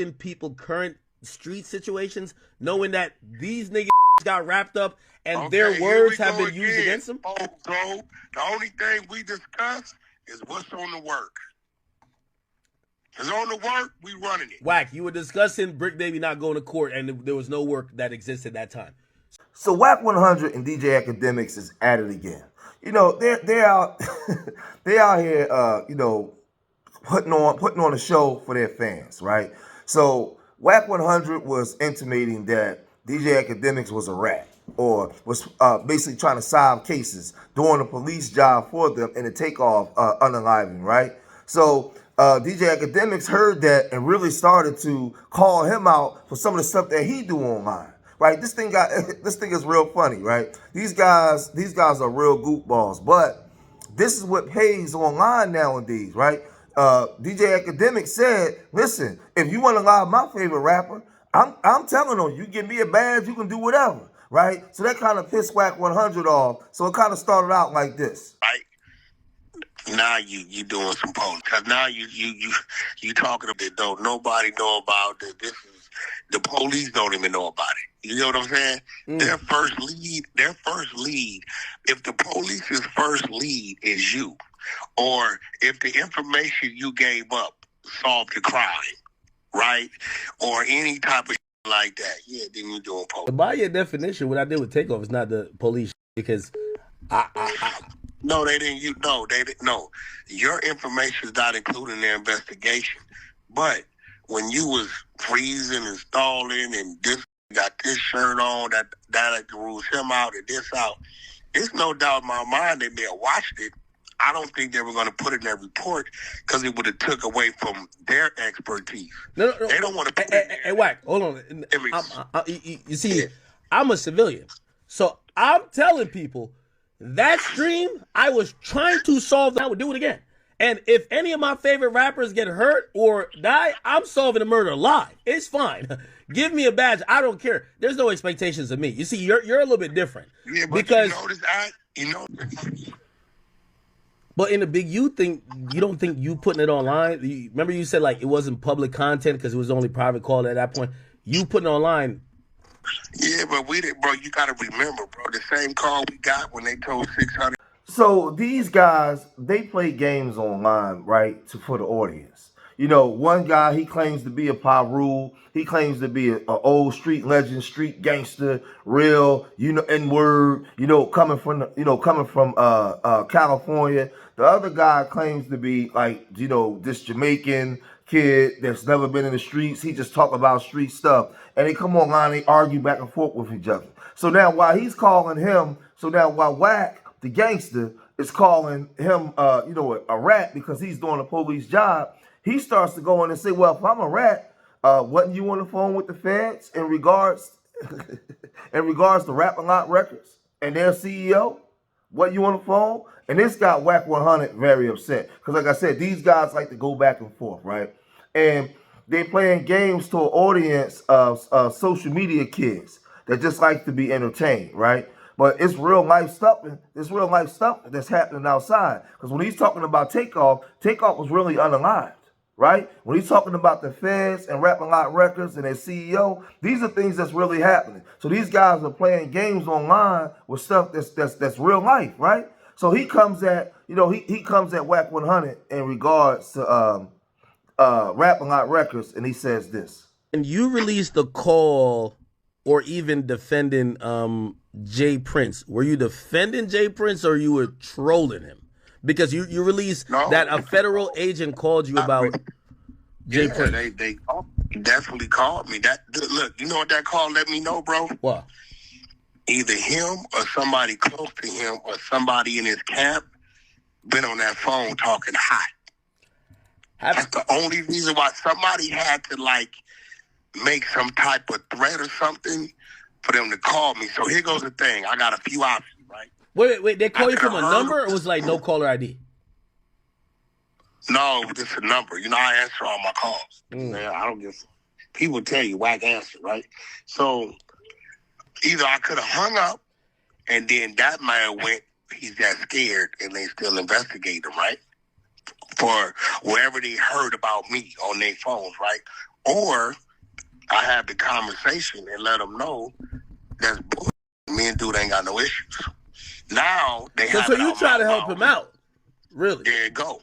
in people current street situations, knowing that these niggas got wrapped up and their words have been used against them? Oh, bro, the only thing we discuss is what's on the work. It's on the work, we running it. Wack, you were discussing Brick Baby not going to court, and there was no work that existed at that time. So WACK100 and DJ Akademiks is at it again. You know, they're out they out here putting on a show for their fans, right? So WACK100 was intimating that DJ Akademiks was a rat, or was basically trying to solve cases, doing a police job for them in a takeoff unaliving, right? So DJ Akademiks heard that and really started to call him out for some of the stuff that he do online. Right, this thing is real funny, right? These guys are real goofballs, but this is what pays online nowadays, right? DJ Akademiks said, "Listen, if you want to lie my favorite rapper, I'm telling on you. Give me a badge, you can do whatever." Right? So that kind of pissed WACK100 off. So it kind of started out like this. Right. Now you doing some polling, because now you talking about it. Don't nobody know about this. This is the police don't even know about it. You know what I'm saying? Their first lead. If the police's first lead is you, or if the information you gave up solved the crime, right, or any type of like that, yeah, then you're doing police. By your definition, what I did with Takeoff is not the police, because No, they didn't. No. Your information is not included in their investigation. But when you was freezing and stalling and this got this shirt on, that rules him out and this out, there's no doubt in my mind they may have watched it. I don't think they were going to put it in their report because it would have took away from their expertise. No. They don't want to put it in there. Hey, Wack, hold on. You see, I'm a civilian. So I'm telling people, that stream, I was trying to solve that. I would do it again. And if any of my favorite rappers get hurt or die, I'm solving a murder live. It's fine. Give me a badge. I don't care. There's no expectations of me. You see, you're a little bit different. Yeah, but because you know. But in the big you thing, you don't think you putting it online? Remember you said like it wasn't public content because it was only private call at that point. You putting it online. Yeah, but we didn't, bro. You got to remember, bro. The same call we got when they told 600. So these guys, they play games online, right, for the audience. You know, one guy, he claims to be a Paru. He claims to be an old street legend, street gangster, real, N-word, coming from California. The other guy claims to be like, this Jamaican kid that's never been in the streets. He just talk about street stuff. And they come online, they argue back and forth with each other. So now while he's calling him, while Wack, the gangster, is calling him, a rat because he's doing a police job, he starts to go in and say, well, if I'm a rat, wasn't you on the phone with the feds in regards to Rap a Lot Records and their CEO? Wasn't you on the phone? And this got WACK100 very upset because, like I said, these guys like to go back and forth, right? And they playing games to an audience of social media kids that just like to be entertained, right? But it's real life stuff. It's real life stuff that's happening outside. Because when he's talking about Takeoff was really unalived, right? When he's talking about the feds and Rap a Lot Records and their CEO, these are things that's really happening. So these guys are playing games online with stuff that's real life, right? So he comes at he comes at WACK100 in regards to Rap a Lot Records, and he says this. And you released the call or even defending Jay Prince. Were you defending Jay Prince or you were trolling him? Because you released that a federal agent called you about Jay Prince. They definitely called me. Look, you know what that call let me know, bro? What? Either him or somebody close to him or somebody in his camp been on that phone talking hot. That's the only reason why somebody had to make some type of threat or something for them to call me. So here goes the thing. I got a few options, right? Wait. They call you from a number or was it like no caller ID? No, just a number. I answer all my calls. Man, I don't give. People tell you whack answer, right? So either I could have hung up and then that man went, he's that scared and they still investigate him, right? For wherever they heard about me on their phones, right? or I have the conversation and let them know that's bull. Me and dude ain't got no issues. Now they have. So you try to help him out, really? There you go.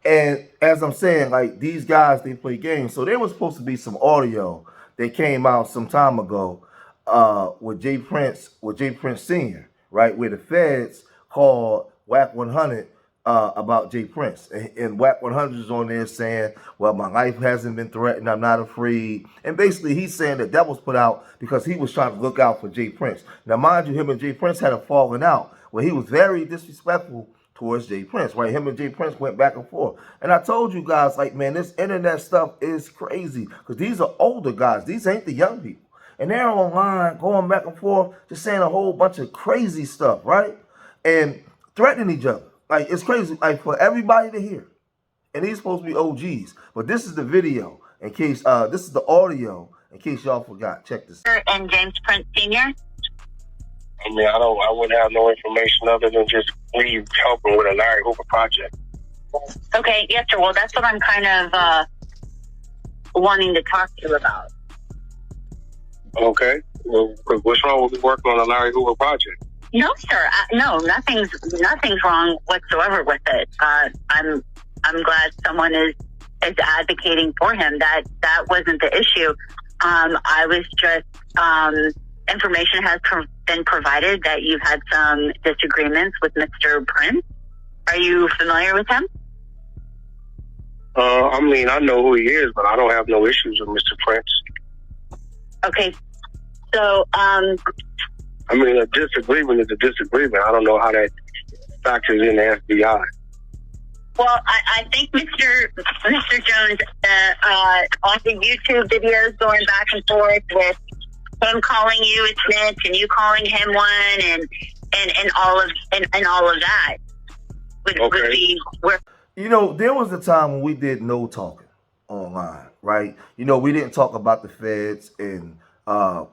And as I'm saying, like these guys, they play games. So there was supposed to be some audio that came out some time ago with Jay Prince Sr., right? Where the feds called WACK100 about Jay Prince. And WACK100 is on there saying, well, my life hasn't been threatened. I'm not afraid. And basically he's saying that was put out because he was trying to look out for Jay Prince. Now, mind you, him and Jay Prince had a falling out where he was very disrespectful towards Jay Prince, right? Him and Jay Prince went back and forth. And I told you guys, like, man, this internet stuff is crazy because these are older guys. These ain't the young people. And they're online going back and forth, just saying a whole bunch of crazy stuff, right? And threatening each other. Like, it's crazy, like, for everybody to hear. And these supposed to be OGs. But this is the video, in case, this is the audio, in case y'all forgot. Check this out. And James Prince Sr.? I mean, I wouldn't have no information other than just leave helping with a Larry Hoover project. Okay, yes, sir. Well, that's what I'm kind of wanting to talk to you about. Okay. Well, what's wrong with working on a Larry Hoover project? No, sir. No, nothing's wrong whatsoever with it. I'm glad someone is advocating for him. That wasn't the issue. I was just information has been provided that you've had some disagreements with Mr. Prince. Are you familiar with him? I mean, I know who he is, but I don't have no issues with Mr. Prince. Okay. So, I mean, a disagreement is a disagreement. I don't know how that factors in the FBI. Well, I think Mr. Jones, on the YouTube videos going back and forth with him calling you a snitch and you calling him one, and all of that would be where. You know, there was a time when we did no talking online, right? You know, we didn't talk about the feds and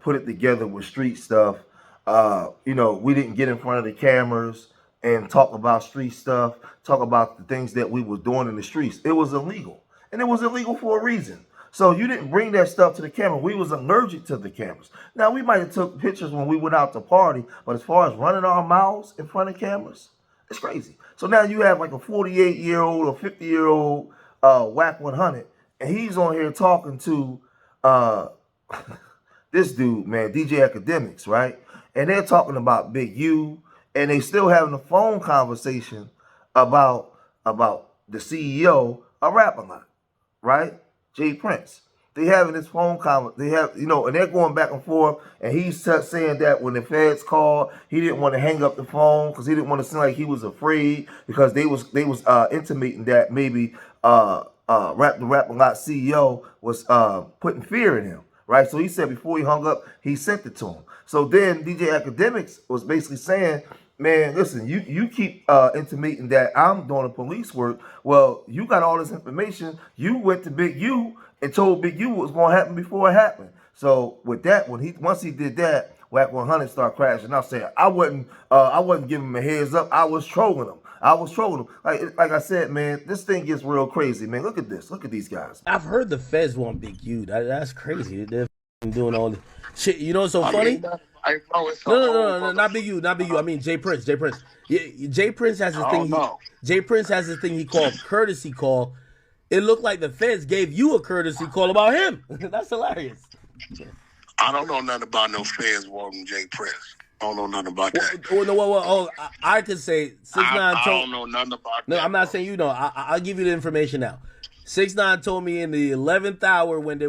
put it together with street stuff. You know, we didn't get in front of the cameras and talk about street stuff, talk about the things that we was doing in the streets. It was illegal. And it was illegal for a reason. So you didn't bring that stuff to the camera. We was allergic to the cameras. Now, we might have took pictures when we went out to party, but as far as running our mouths in front of cameras, it's crazy. So now you have like a 48-year-old or 50-year-old WACK100, and he's on here talking to this dude, man, DJ Akademiks, right? And they're talking about Big U, and they still having a phone conversation about the CEO of Rap-A-Lot, right? Jay Prince. They having this phone conversation. They have, you know, and they're going back and forth. And he's saying that when the feds called, he didn't want to hang up the phone because he didn't want to seem like he was afraid because they was intimating that maybe the Rap-A-Lot CEO was putting fear in him, right? So he said before he hung up, he sent it to him. So then DJ Akademiks was basically saying, man, listen, you keep intimating that I'm doing a police work. Well, you got all this information. You went to Big U and told Big U what was going to happen before it happened. So with that, once he did that, WACK100 started crashing out, saying I wasn't giving him a heads up. I was trolling him. Like I said, man, this thing gets real crazy, man. Look at this. Look at these guys. I've heard the feds want Big U. That's crazy. They're doing all the shit. You know what's so funny? No, not Big U. I mean Jay Prince. Yeah, Jay Prince has his thing. Jay Prince has his thing he called courtesy call. It looked like the feds gave you a courtesy call about him. That's hilarious. I don't know nothing about no feds wanting Jay Prince. I don't know nothing about that. I could say 6ix9ine I don't know nothing about that. No, I'm not saying you know. I'll give you the information now. 6ix9ine told me in the 11th hour when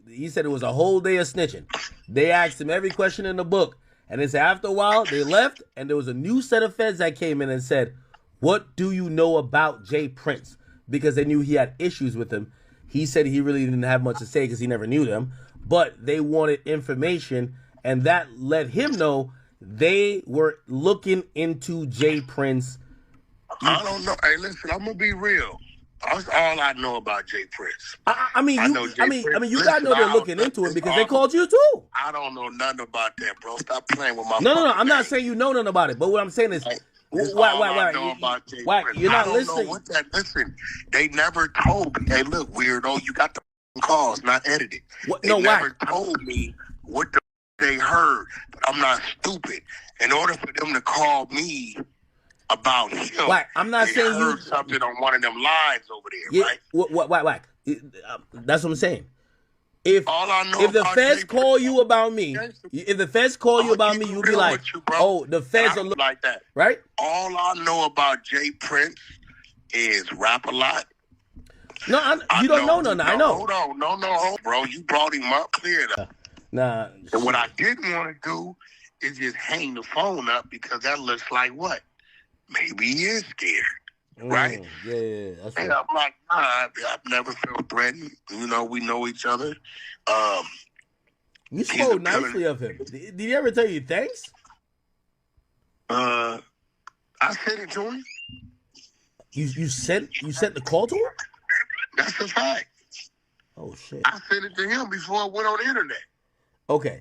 he said it was a whole day of snitching. They asked him every question in the book. And they said after a while, they left, and there was a new set of feds that came in and said, what do you know about Jay Prince? Because they knew he had issues with him. He said he really didn't have much to say because he never knew them. But they wanted information, and that let him know they were looking into Jay Prince. I don't know. Hey, listen, I'm going to be real. That's all I know about Jay Prince. I mean, you gotta know they're looking into it because they called you too. I don't know nothing about that, bro. Stop playing with my. No. I'm not saying you know nothing about it, but what I'm saying is, why you're not listening? Listen, they never told me. Hey, look, weirdo, you got the calls, not edited. What? They No, never WACK. told me what they heard, but I'm not stupid. In order for them to call me about him, WACK. I'm not they saying you heard something on one of them lines over there, Yeah, right? WACK. That's what I'm saying. If All I know the about feds Jay call Prince- you about me, if the feds call you about me, you'll be real like, with you, bro. oh, the feds I are don't like that. right? All I know about Jay Prince is rap a lot. No, you don't know nothing. I know. Hold on, no, bro. You brought him up clear enough. Nah. And what I didn't want to do is just hang the phone up because that looks like what? Maybe he is scared, right? Yeah, that's right. And I'm like, nah, I've never felt threatened. You know, we know each other. You spoke nicely of him. Did he ever tell you thanks? I said it to him. You sent the call to him? That's a fact. Oh shit. I sent it to him before it went on the internet. Okay.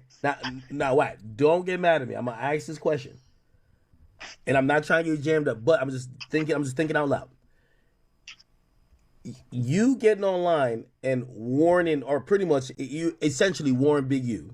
Now WACK, don't get mad at me. I'm gonna ask this question. And I'm not trying to get you jammed up, but I'm just thinking out loud. You getting online and warning, or pretty much you essentially warn Big U.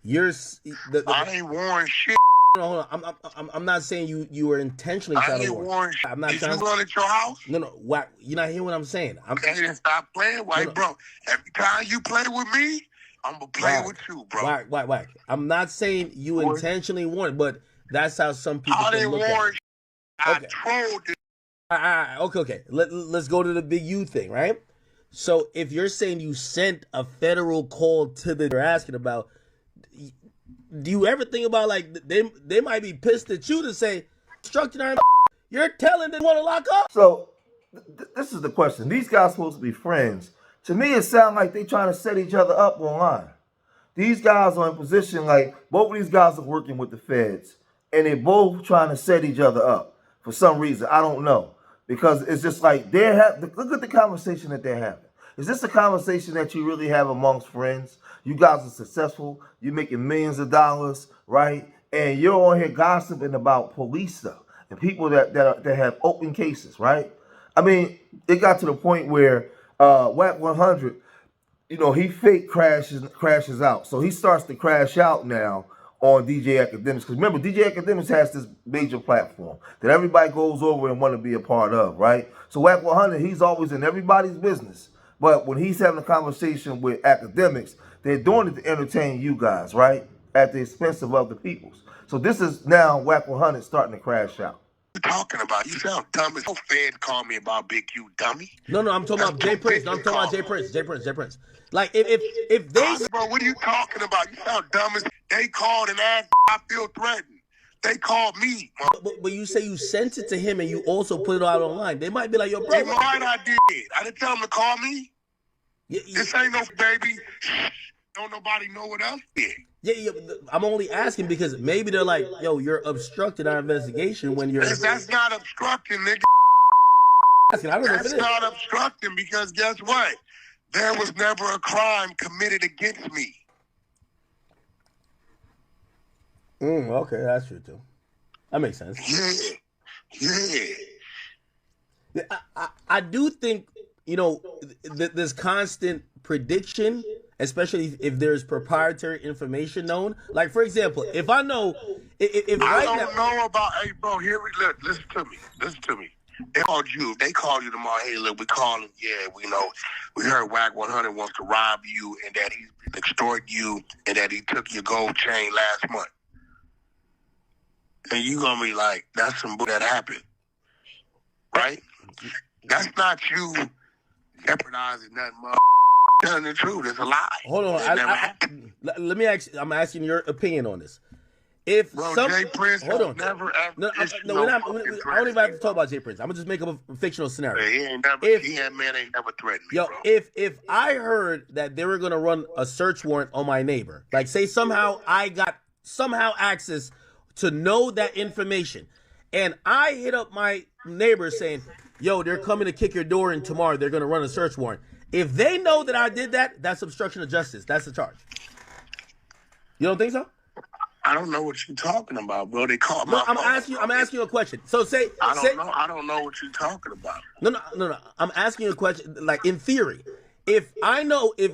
I ain't warning shit. Hold on. I'm not saying you were intentionally trying to warn. I'm not Did trying you run at your house? No, WACK. You're not hearing what I'm saying. Okay, then stop playing, white bro. Every time you play with me, I'm gonna play with you, bro. WACK. I'm not saying you intentionally warned, but that's how some people I can didn't look at warn. it. I trolled it. Okay. Let's go to the Big U thing, right? So if you're saying you sent a federal call to they're asking about, do you ever think about like they might be pissed at you to say, structure you're telling them want to lock up? So this is the question. These guys supposed to be friends. To me, it sounds like they trying to set each other up online. These guys are in position like both of these guys are working with the feds, and they're both trying to set each other up for some reason. I don't know, because it's just like look at the conversation that they're having. Is this a conversation that you really have amongst friends? You guys are successful. You're making millions of dollars, right? And you're on here gossiping about police stuff and people that have open cases, right? I mean, it got to the point where WACK100, you know, he fake crashes out. So he starts to crash out now on DJ Akademiks. Because remember, DJ Akademiks has this major platform that everybody goes over and want to be a part of, right? So WACK100, he's always in everybody's business. But when he's having a conversation with Akademiks, they're doing it to entertain you guys, right? At the expense of other people's. So this is now WACK100 starting to crash out. Talking about? You sound dumb as no Fed called me about Big U, dummy. No, I'm talking about Jay Prince. No, I'm talking about Jay Prince. Like if they bro, what are you talking about? You sound dumb as they called and asked. I feel threatened. They called me. But you say you sent it to him and you also put it out online. They might be like, yo, bro. You right, I did. I didn't tell them to call me. This ain't no baby. Don't nobody know what else did. Yeah, I'm only asking because maybe they're like, yo, you're obstructing our investigation when you're... That's not obstructing, nigga. That's not obstructing because guess what? There was never a crime committed against me. Okay, that's true too. That makes sense. Yeah. I do think, you know, this constant prediction, especially if there's proprietary information known. Like, for example, if I know, if I don't know about, hey, bro, here we look. Listen to me. They called you tomorrow. Hey, look, we called him. Yeah, we know. We heard WACK100 wants to rob you and that he extorted you and that he took your gold chain last month. And you gonna be like, that's some bull that happened, right? That's not you jeopardizing nothing, mother. Telling the truth, it's a lie. Hold on, let me ask. I'm asking your opinion on this. If Jay Prince hold on, never ever. No, I don't even have to talk about Jay Prince. I'm gonna just make up a fictional scenario. He ain't never threatened me. Yo, bro. if I heard that they were gonna run a search warrant on my neighbor, like say somehow I got access to know that information, and I hit up my neighbor saying, yo, they're coming to kick your door in tomorrow, they're gonna run a search warrant. If they know that I did that, that's obstruction of justice. That's the charge. You don't think so? I don't know what you're talking about, bro. They called my phone. I'm asking you a question. So I don't know what you're talking about. No. I'm asking you a question. Like in theory, if I know if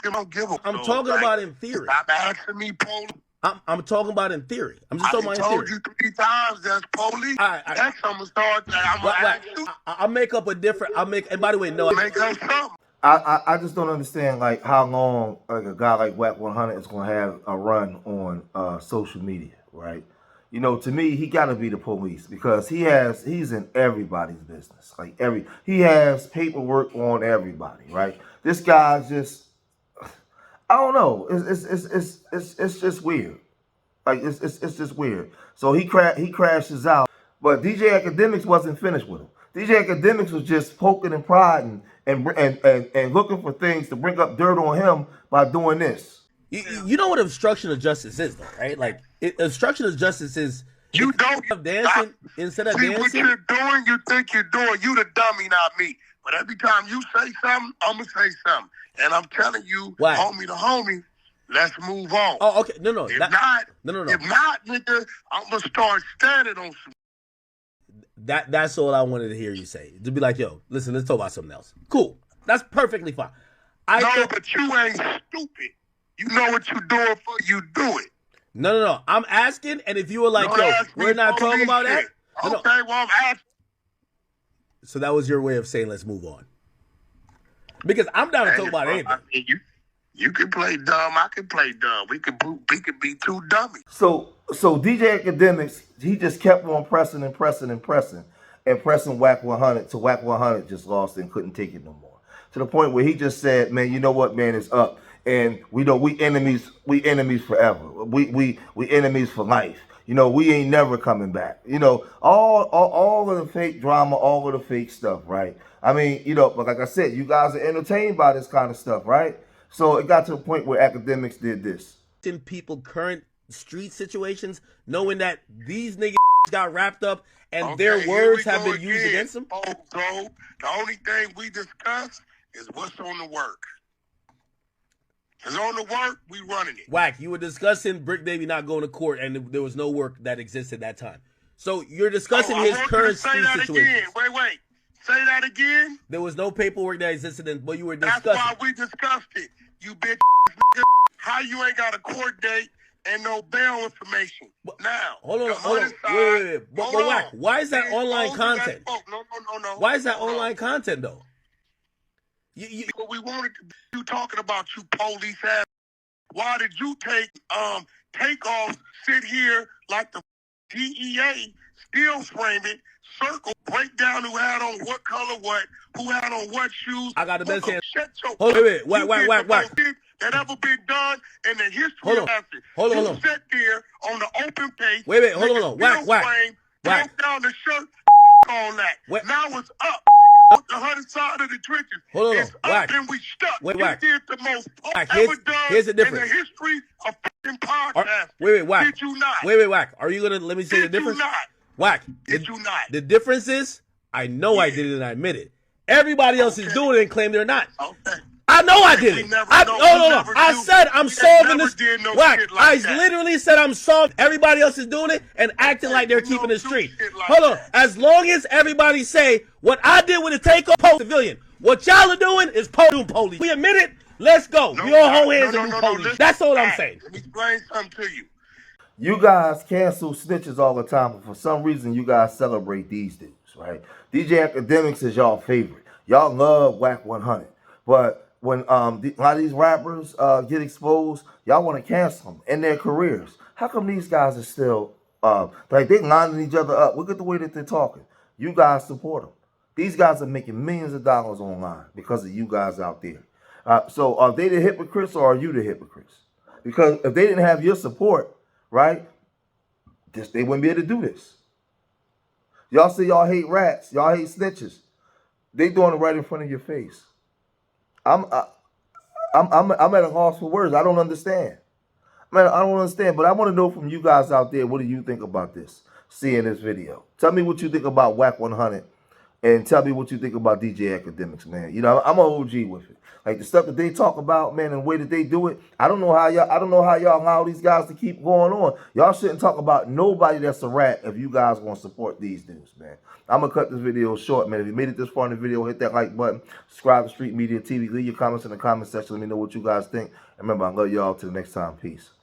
don't give a I'm talking about in theory. Stop asking me, police. I'm talking about in theory. I'm just talking about in theory. I told you 3 times that's police. Next I'm gonna start. I'm gonna ask you. I'll make up a different. And by the way, no. Make up something. I just don't understand like how long like a guy like WACK100 is gonna have a run on social media, right? You know, to me, he gotta be the police because he's in everybody's business. Like he has paperwork on everybody, right? This guy's just, I don't know. It's just weird. Like it's just weird. So he crashes out, but DJ Akademiks wasn't finished with him. DJ Akademiks was just poking and prodding and looking for things to bring up dirt on him by doing this. You know what obstruction of justice is, though, right? Like obstruction of justice is you don't dancing instead of dancing. What you're doing, you think you're doing. You the dummy, not me. But every time you say something, I'm gonna say something, and I'm telling you, homie to homie, let's move on. Oh, okay. No. If not, nigga, I'm gonna start standing on some. That's all I wanted to hear you say. To be like, yo, listen, let's talk about something else. Cool. That's perfectly fine. But you ain't stupid. You know what you're doing for you do it. No. I'm asking, and if you were like, yo, we're not talking about that. Okay, well, I'm asking. So that was your way of saying let's move on. Because I'm down to talk about anything. I mean, you can play dumb. I can play dumb. We can be two dummies. So DJ Akademiks, he just kept on pressing WACK100 till WACK100 just lost and couldn't take it no more. To the point where he just said, man, you know what, man, it's up. And we know we enemies forever. We enemies for life. You know, we ain't never coming back. You know, all of the fake drama, all of the fake stuff, right? I mean, you know, but like I said, you guys are entertained by this kind of stuff, right? So it got to the point where Akademiks did this. In people current street situations, knowing that these niggas got wrapped up and their words have been used against them. Oh, bro, the only thing we discuss is what's on the work. It's on the work, we running it. Wack, you were discussing Brick Baby not going to court, and there was no work that existed that time. So you're discussing his current street situation. Wait. Say that again. There was no paperwork that existed, but you were discussing. That's why we discussed it. You bitch. How you ain't got a court date and no bail information? Now, hold on. Wait. But Wack, why is that online content? No. Why is that online content though? What we wanted to be talking about, you police ass. Why did you take off, sit here like the DEA, still frame it, circle, break down who had on what color what, who had on what shoes. I got the best hand. Hold on, Wack. That ever been done in the history of acting. Hold on. You sat there on the open page. Wait, hold on. Wack. Broke down the shirt, on that. Now it's up. The 100 side of the trenches. Hold on, it's Wack. Up and we stuck. Wait, Wack. You did the most ever done here's the difference. in the history of fucking podcasting. Wait, Wack. Did you not? Wait, Wack. Are you gonna let me say the difference? Did you not? Wack. Did you not? The difference is, I know I did it and I admit it. Everybody else is doing it and claim they're not. Okay. I know I did it. No. I said I'm solving this. Wack. I literally said I'm solving. Everybody else is doing it and acting like they're keeping it straight. Hold on. As long as everybody say what I did with the takeover civilian, what y'all are doing is police. We admit it. Let's go. We all hold hands and do police. That's all I'm saying. Let me explain something to you. You guys cancel snitches all the time, but for some reason you guys celebrate these dudes, right? DJ Akademiks is y'all favorite. Y'all love WACK100, but when a lot of these rappers get exposed, y'all want to cancel them in their careers. How come these guys are still like they lining each other up? Look at the way that they're talking. You guys support them. These guys are making millions of dollars online because of you guys out there. So are they the hypocrites or are you the hypocrites? Because if they didn't have your support, right, they wouldn't be able to do this. Y'all say y'all hate rats, y'all hate snitches. They doing it right in front of your face. I'm at a loss for words. I don't understand. Man, I don't understand, but I want to know from you guys out there, what do you think about this? Seeing this video. Tell me what you think about WACK100 and tell me what you think about DJ Akademiks, man. You know, I'm an OG with it. Like the stuff that they talk about, man, and the way that they do it. I don't know how y'all allow these guys to keep going on. Y'all shouldn't talk about nobody that's a rat if you guys want to support these dudes, man. I'm gonna cut this video short, man. If you made it this far in the video, hit that like button, subscribe to Street Media TV, leave your comments in the comment section. Let me know what you guys think. And remember, I love y'all. Till the next time. Peace.